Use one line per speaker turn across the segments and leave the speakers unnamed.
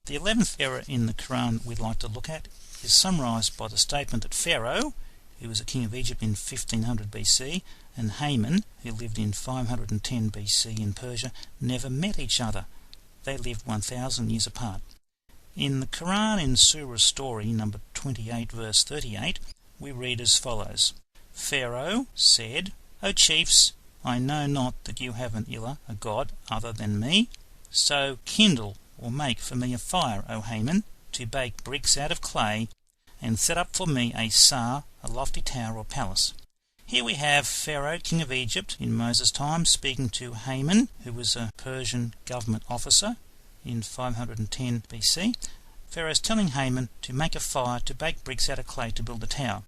The 11th error in the Quran we'd like to look at is summarised by the statement that Pharaoh, who was a king of Egypt in 1500 BC, and Haman, who lived in 510 BC in Persia, never met each other. They lived 1,000 years apart. In the Quran, in Surah Story number 28 verse 38, we read as follows: Pharaoh said, O chiefs, I know not that you have an ilah, a god, other than me. So kindle or make for me a fire, O Haman, to bake bricks out of clay, and set up for me a sar, a lofty tower or palace. Here we have Pharaoh, king of Egypt, in Moses' time, speaking to Haman, who was a Persian government officer in 510 BC. Pharaoh's telling Haman to make a fire to bake bricks out of clay to build a tower.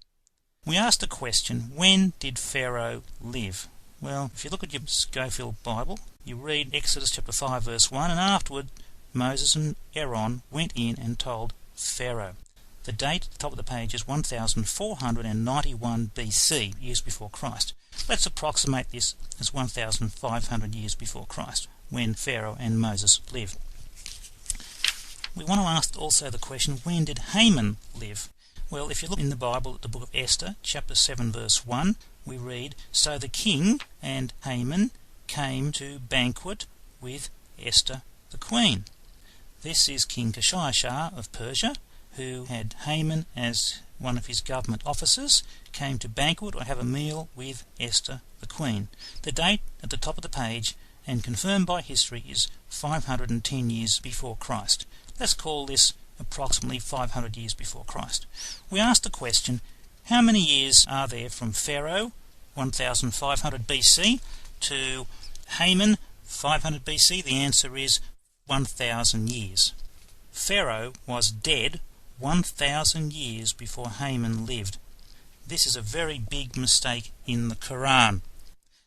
We ask the question, when did Pharaoh live? Well, if you look at your Schofield Bible, you read Exodus chapter 5 verse 1, and afterward Moses and Aaron went in and told Pharaoh. The date at the top of the page is 1491 BC, years before Christ. Let's approximate this as 1500 years before Christ, when Pharaoh and Moses lived. We want to ask also the question, when did Haman live? Well, if you look in the Bible at the book of Esther, chapter 7 verse 1, we read, So the king and Haman came to banquet with Esther the queen. This is King Kashayashar of Persia, who had Haman as one of his government officers, came to banquet or have a meal with Esther the queen. The date at the top of the page, and confirmed by history, is 510 years before Christ. Let's call this approximately 500 years before Christ. We ask the question, how many years are there from Pharaoh, 1500 BC, to Haman, 500 BC? The answer is 1,000 years. Pharaoh was dead 1,000 years before Haman lived. This is a very big mistake in the Quran.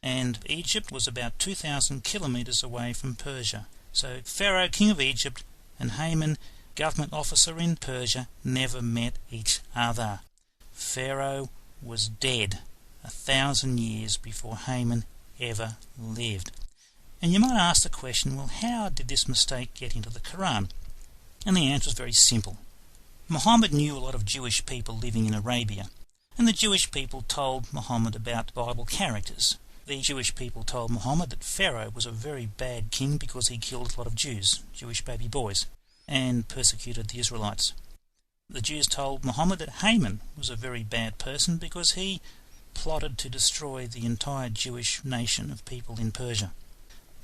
And Egypt was about 2,000 kilometres away from Persia. So Pharaoh, king of Egypt, and Haman, government officer in Persia, never met each other. Pharaoh was dead 1,000 years before Haman ever lived. And you might ask the question, well, how did this mistake get into the Quran? And the answer is very simple. Mohammad knew a lot of Jewish people living in Arabia, and the Jewish people told Mohammad about Bible characters. The Jewish people told Mohammad that Pharaoh was a very bad king because he killed a lot of Jews, Jewish baby boys, and persecuted the Israelites. The Jews told Mohammad that Haman was a very bad person because he plotted to destroy the entire Jewish nation of people in Persia.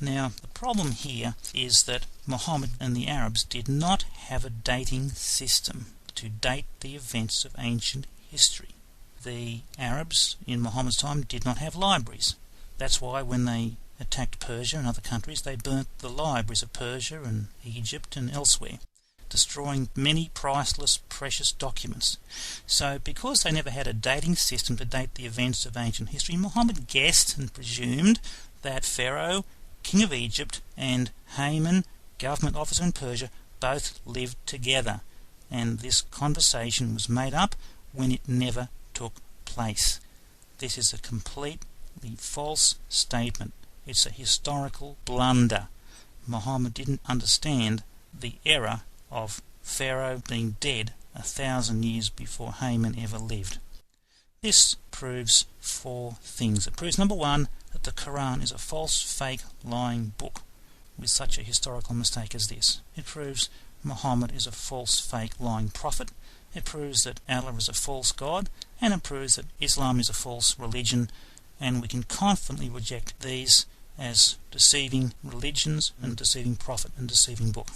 Now, the problem here is that Mohammed and the Arabs did not have a dating system to date the events of ancient history. The Arabs in Muhammad's time did not have libraries. That's why when they attacked Persia and other countries, they burnt the libraries of Persia and Egypt and elsewhere, destroying many priceless, precious documents. So, because they never had a dating system to date the events of ancient history, Muhammad guessed and presumed that Pharaoh, king of Egypt, and Haman, government officer in Persia, both lived together, and this conversation was made up when it never took place. This is a completely false statement. It's a historical blunder. Muhammad didn't understand the error of Pharaoh being dead 1,000 years before Haman ever lived. This proves 4 things. It proves, number 1, that the Quran is a false, fake, lying book with such a historical mistake as this. It proves Muhammad is a false, fake, lying prophet. It proves that Allah is a false god, and it proves that Islam is a false religion, and we can confidently reject these as deceiving religions and deceiving prophet and deceiving book.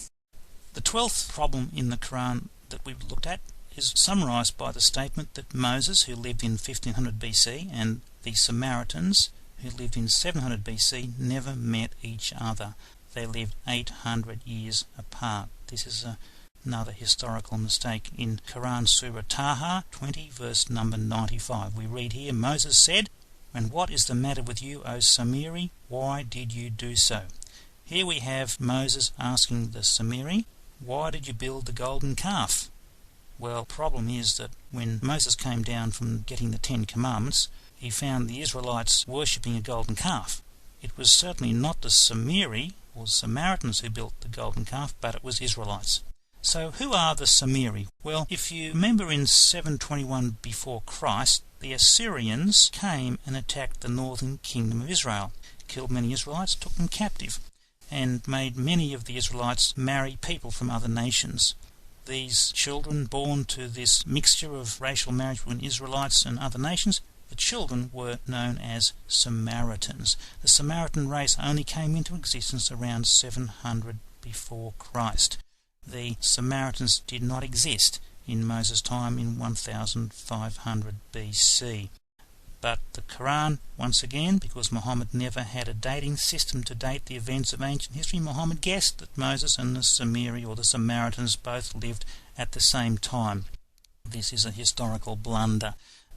The 12th problem in the Quran that we've looked at is summarised by the statement that Moses, who lived in 1500 BC, and the Samaritans, who lived in 700 BC, never met each other. They lived 800 years apart. This is another historical mistake. In Quran Surah Taha 20 verse number 95, we read here, Moses said, "And what is the matter with you, O Samiri? Why did you do so?" Here we have Moses asking the Samiri, why did you build the golden calf? Well, the problem is that when Moses came down from getting the 10 Commandments, he found the Israelites worshipping a golden calf. It was certainly not the Samiri or Samaritans who built the golden calf, but it was Israelites. So who are the Samiri? Well, if you remember in 721 before Christ, the Assyrians came and attacked the northern kingdom of Israel, killed many Israelites, took them captive, and made many of the Israelites marry people from other nations. These children born to this mixture of racial marriage between Israelites and other nations, the children were known as Samaritans. The Samaritan race only came into existence around 700 before Christ. The Samaritans did not exist in Moses' time in 1500 BC. But the Quran, once again, because Muhammad never had a dating system to date the events of ancient history, Muhammad guessed that Moses and the Samiri or the Samaritans both lived at the same time. This is a historical blunder.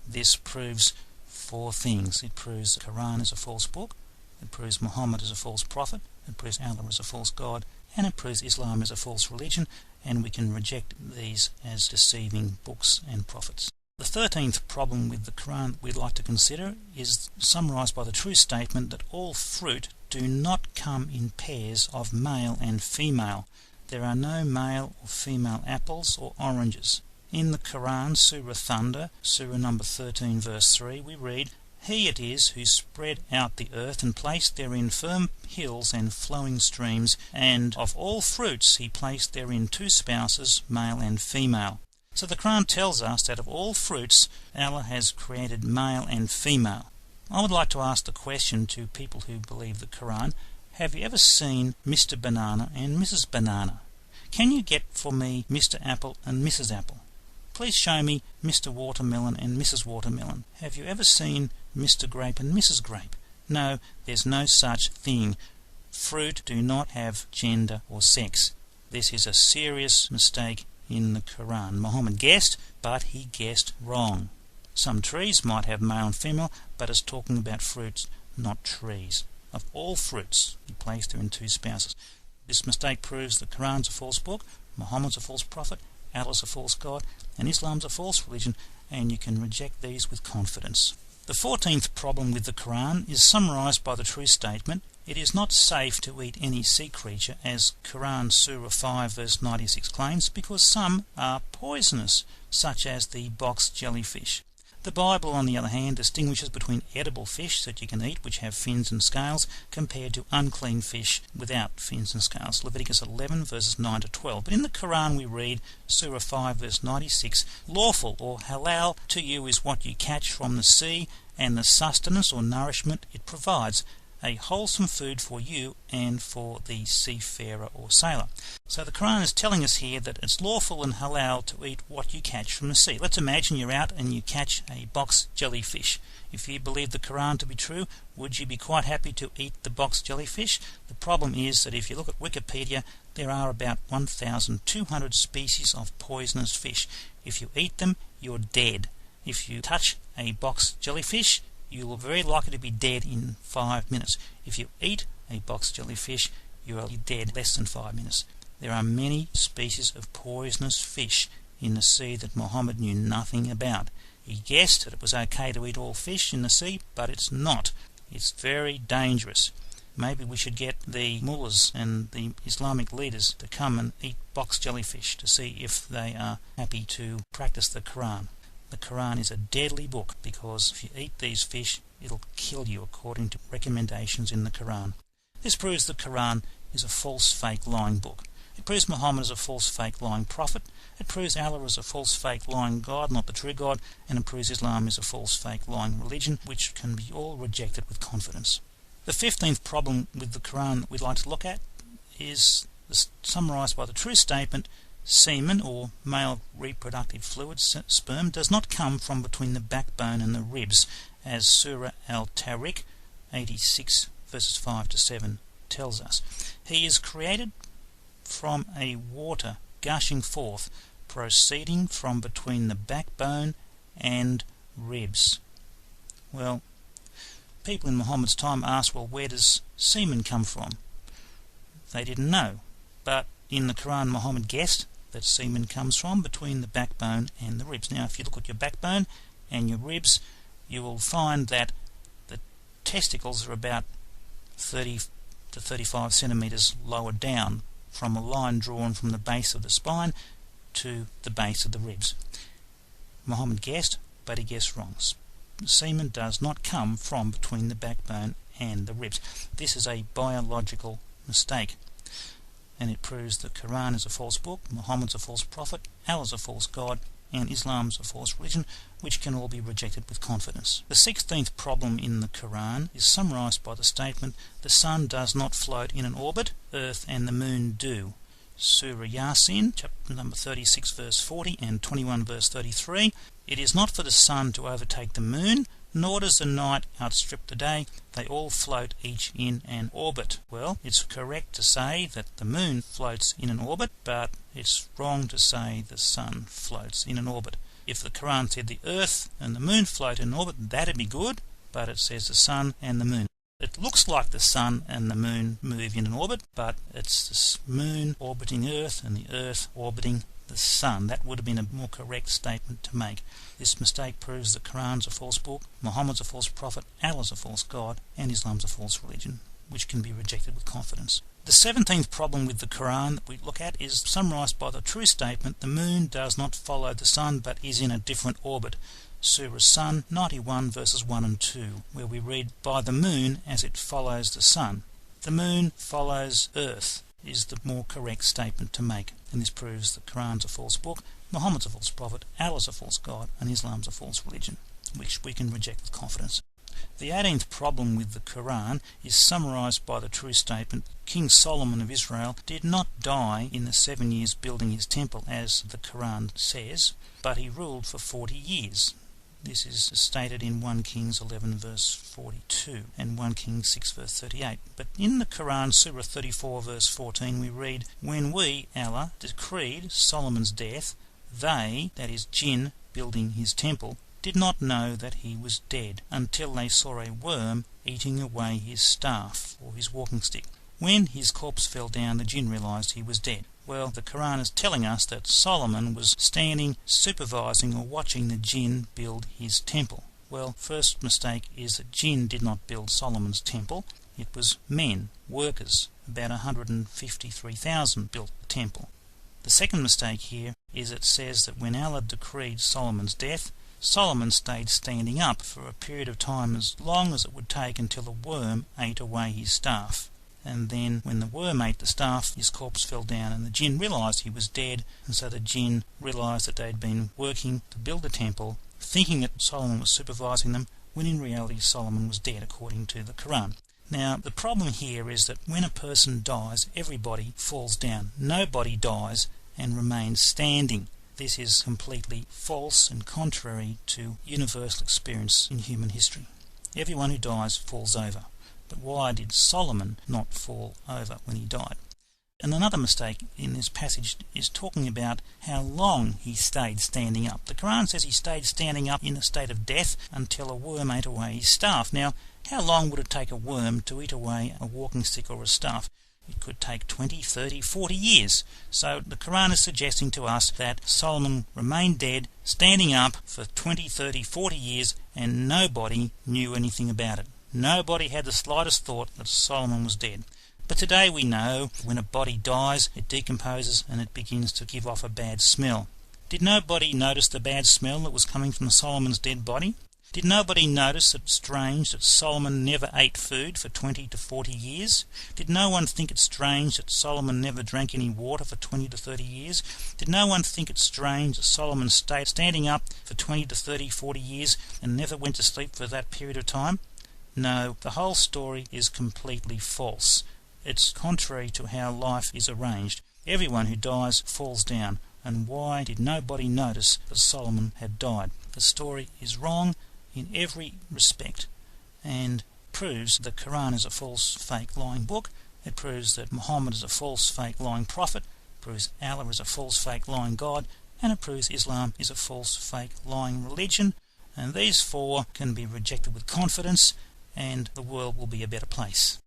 This proves 4 things. It proves the Quran is a false book, it proves Muhammad is a false prophet, it proves Allah is a false God, and it proves Islam is a false religion, and we can reject these as deceiving books and prophets. The 13th problem with the Quran we'd like to consider is summarised by the true statement that all fruit do not come in pairs of male and female. There are no male or female apples or oranges. In the Quran, Surah Thunder, Surah number 13 verse 3, we read, "He it is who spread out the earth and placed therein firm hills and flowing streams, and of all fruits he placed therein 2 spouses, male and female." So the Quran tells us that of all fruits, Allah has created male and female. I would like to ask the question to people who believe the Quran, have you ever seen Mr. Banana and Mrs. Banana? Can you get for me Mr. Apple and Mrs. Apple? Please show me Mr. Watermelon and Mrs. Watermelon. Have you ever seen Mr. Grape and Mrs. Grape? No, there's no such thing. Fruit do not have gender or sex. This is a serious mistake in the Quran. Muhammad guessed, but he guessed wrong. Some trees might have male and female, but it's talking about fruits, not trees. Of all fruits, he placed there in 2 spouses. This mistake proves the Quran's a false book, Muhammad's a false prophet, Allah's a false God, and Islam's a false religion, and you can reject these with confidence. The 14th problem with the Quran is summarised by the true statement, "It is not safe to eat any sea creature," as Quran Surah 5 verse 96 claims, because some are poisonous, such as the box jellyfish. The Bible, on the other hand, distinguishes between edible fish that you can eat, which have fins and scales, compared to unclean fish without fins and scales. Leviticus 11 verses 9 to 12. But in the Quran we read, Surah 5 verse 96, "Lawful or halal to you is what you catch from the sea, and the sustenance or nourishment it provides, a wholesome food for you and for the seafarer or sailor." So the Quran is telling us here that it's lawful and halal to eat what you catch from the sea. Let's imagine you're out and you catch a box jellyfish. If you believe the Quran to be true, would you be quite happy to eat the box jellyfish? The problem is that if you look at Wikipedia, there are about 1,200 species of poisonous fish. If you eat them, you're dead. If you touch a box jellyfish, you will be very likely to be dead in 5 minutes. If you eat a box jellyfish, you are dead less than 5 minutes. There are many species of poisonous fish in the sea that Muhammad knew nothing about. He guessed that it was okay to eat all fish in the sea, but it's not. It's very dangerous. Maybe we should get the mullahs and the Islamic leaders to come and eat box jellyfish to see if they are happy to practice the Quran. The Quran is a deadly book because if you eat these fish, it'll kill you according to recommendations in the Quran. This proves the Quran is a false, fake, lying book. It proves Muhammad is a false, fake, lying prophet. It proves Allah is a false, fake, lying God, not the true God. And it proves Islam is a false, fake, lying religion, which can be all rejected with confidence. The 15th problem with the Quran we'd like to look at is summarised by the true statement, semen, or male reproductive fluid, sperm, does not come from between the backbone and the ribs, as Surah Al-Tariq 86 verses 5 to 7 tells us. He is created from a water gushing forth, proceeding from between the backbone and ribs. Well, people in Muhammad's time asked, well, where does semen come from? They didn't know, but in the Quran Muhammad guessed that semen comes from between the backbone and the ribs. Now, if you look at your backbone and your ribs, you will find that the testicles are about 30 to 35 centimetres lower down from a line drawn from the base of the spine to the base of the ribs. Mohammad guessed, but he guessed wrong. Semen does not come from between the backbone and the ribs. This is a biological mistake, and it proves the Quran is a false book, Muhammad's a false prophet, Allah's a false god, and Islam's a false religion, which can all be rejected with confidence. The 16th problem in the Quran is summarized by the statement, the sun does not float in an orbit, earth and the moon do. Surah Yasin, chapter number 36, verse 40 and 21, verse 33. It is not for the sun to overtake the moon, nor does the night outstrip the day. They all float each in an orbit. Well, it's correct to say that the moon floats in an orbit, but it's wrong to say the sun floats in an orbit. If the Quran said the earth and the moon float in an orbit, that'd be good, but it says the sun and the moon. It looks like the sun and the moon move in an orbit, but it's the moon orbiting Earth and the Earth orbiting the sun. That would have been a more correct statement to make. This mistake proves the Quran's a false book, Muhammad's a false prophet, Allah's a false god, and Islam's a false religion, which can be rejected with confidence. The 17th problem with the Quran that we look at is summarized by the true statement, the moon does not follow the sun but is in a different orbit. Surah Sun 91 verses 1 and 2, where we read, by the moon as it follows the sun. The moon follows Earth is the more correct statement to make, and this proves the Quran's a false book, Muhammad's a false prophet, Allah's a false god, and Islam's a false religion, which we can reject with confidence. The 18th problem with the Quran is summarized by the true statement, King Solomon of Israel did not die in the 7 years building his temple, as the Quran says, but he ruled for 40 years. This is stated in 1 Kings 11 verse 42 and 1 Kings 6 verse 38. But in the Quran, Surah 34 verse 14, we read, when we, Allah, decreed Solomon's death, they, that is jinn building his temple, did not know that he was dead until they saw a worm eating away his staff or his walking stick. When his corpse fell down, the jinn realized he was dead. Well, the Quran is telling us that Solomon was standing, supervising or watching the jinn build his temple. Well, first mistake is that jinn did not build Solomon's temple. It was men, workers. About 153,000 built the temple. The second mistake here is it says that when Allah decreed Solomon's death, Solomon stayed standing up for a period of time as long as it would take until a worm ate away his staff. And then when the worm ate the staff, his corpse fell down and the jinn realized he was dead, and so the jinn realized that they'd been working to build the temple, thinking that Solomon was supervising them, when in reality Solomon was dead, according to the Quran. Now, the problem here is that when a person dies, everybody falls down. Nobody dies and remains standing. This is completely false and contrary to universal experience in human history. Everyone who dies falls over. But why did Solomon not fall over when he died? And another mistake in this passage is talking about how long he stayed standing up. The Quran says he stayed standing up in a state of death until a worm ate away his staff. Now, how long would it take a worm to eat away a walking stick or a staff? It could take 20, 30, 40 years. So the Quran is suggesting to us that Solomon remained dead, standing up for 20, 30, 40 years, and nobody knew anything about it. Nobody had the slightest thought that Solomon was dead. But today we know when a body dies, it decomposes and it begins to give off a bad smell. Did nobody notice the bad smell that was coming from Solomon's dead body? Did nobody notice it strange that Solomon never ate food for 20 to 40 years? Did no one think it strange that Solomon never drank any water for 20 to 30 years? Did no one think it strange that Solomon stayed standing up for 20 to 30, 40 years and never went to sleep for that period of time? No, the whole story is completely false. It's contrary to how life is arranged. Everyone who dies falls down. And why did nobody notice that Solomon had died? The story is wrong in every respect and proves the Quran is a false, fake, lying book. It proves that Muhammad is a false, fake, lying prophet. It proves Allah is a false, fake, lying God. And it proves Islam is a false, fake, lying religion. And these four can be rejected with confidence, and the world will be a better place.